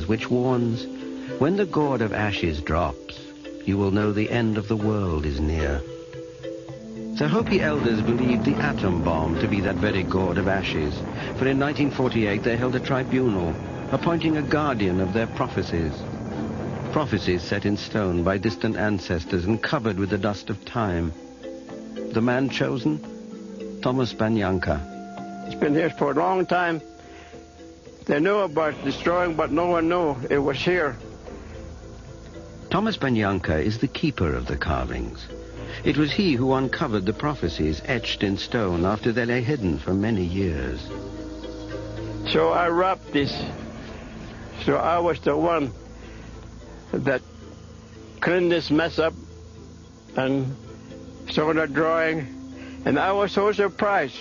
which warns, when the gourd of ashes drops, you will know the end of the world is near. The Hopi elders believed the atom bomb to be that very gourd of ashes, for in 1948 they held a tribunal, appointing a guardian of their prophecies. Prophecies set in stone by distant ancestors and covered with the dust of time. The man chosen? Thomas Banyanka. It's been here for a long time. They knew about destroying, but no one knew it was here. Thomas Banyanka is the keeper of the carvings. It was he who uncovered the prophecies etched in stone after they lay hidden for many years. So I wrapped this. So I was the one that cleaned this mess up and saw the drawing, and I was so surprised.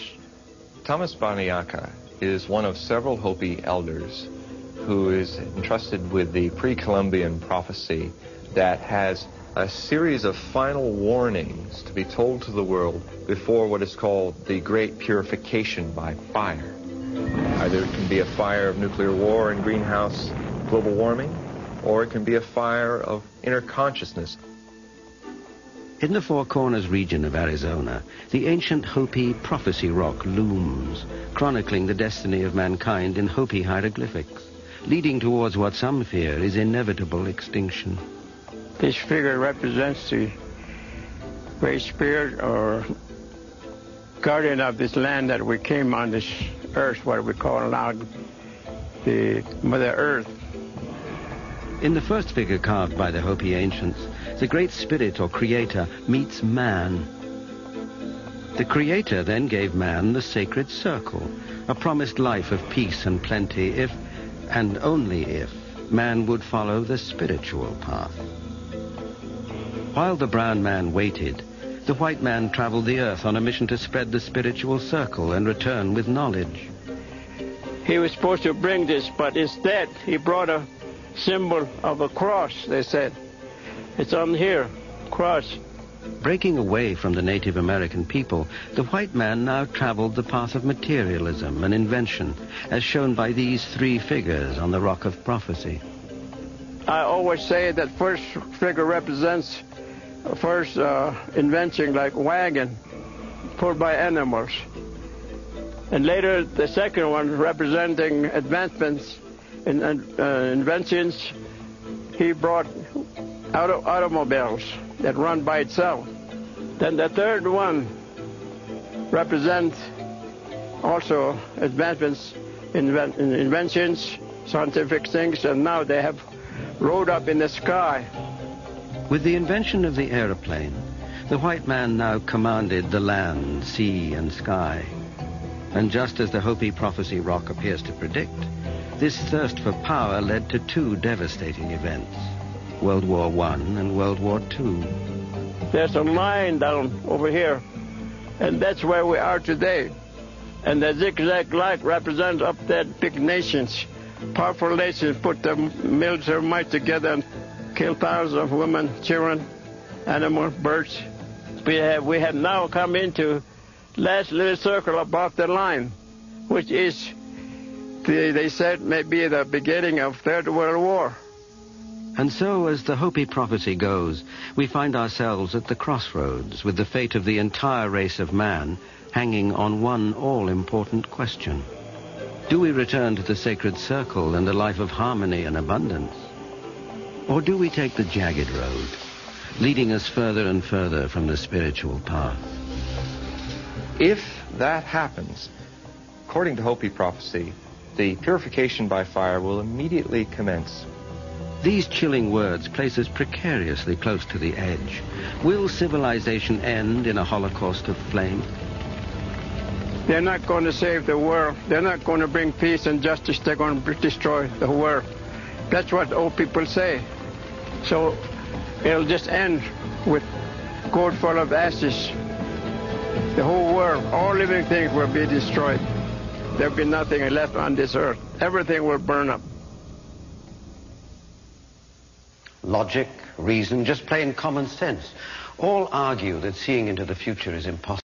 Thomas Banyanka is one of several Hopi elders who is entrusted with the pre-Columbian prophecy that has a series of final warnings to be told to the world before what is called the Great Purification by Fire. Either it can be a fire of nuclear war and greenhouse global warming, or it can be a fire of inner consciousness. In the Four Corners region of Arizona, the ancient Hopi prophecy rock looms, chronicling the destiny of mankind in Hopi hieroglyphics, leading towards what some fear is inevitable extinction. This figure represents the Great Spirit or guardian of this land that we came on this earth, what we call now the Mother Earth. In the first figure carved by the Hopi ancients, the Great Spirit or Creator meets man. The Creator then gave man the sacred circle, a promised life of peace and plenty if, and only if, man would follow the spiritual path. While the brown man waited, the white man traveled the earth on a mission to spread the spiritual circle and return with knowledge. He was supposed to bring this, but instead he brought a symbol of a cross, they said. It's on here, cross. Breaking away from the Native American people, the white man now traveled the path of materialism and invention, as shown by these three figures on the Rock of Prophecy. I always say that first figure represents first invention, like wagon, pulled by animals. And later the second one representing advancements in inventions. He brought automobiles that run by itself. Then the third one represents also advancements in inventions, scientific things, and now they have rode up in the sky. With the invention of the aeroplane, the white man now commanded the land, sea, and sky. And just as the Hopi prophecy rock appears to predict, this thirst for power led to two devastating events, World War I and World War II. There's a line down over here, and that's where we are today. And the zigzag light represents up there big nations, powerful nations put their military might together and kill thousands of women, children, animals, birds. We have now come into last little circle above the line, which is, they said, maybe the beginning of Third World War. And so, as the Hopi prophecy goes, we find ourselves at the crossroads with the fate of the entire race of man hanging on one all-important question. Do we return to the sacred circle and a life of harmony and abundance? Or do we take the jagged road, leading us further and further from the spiritual path? If that happens, according to Hopi prophecy, the purification by fire will immediately commence. These chilling words place us precariously close to the edge. Will civilization end in a holocaust of flame? They're not going to save the world. They're not going to bring peace and justice. They're going to destroy the world. That's what old people say. So it'll just end with gold full of ashes. The whole world, all living things will be destroyed. There'll be nothing left on this earth. Everything will burn up. Logic, reason, just plain common sense all argue that seeing into the future is impossible.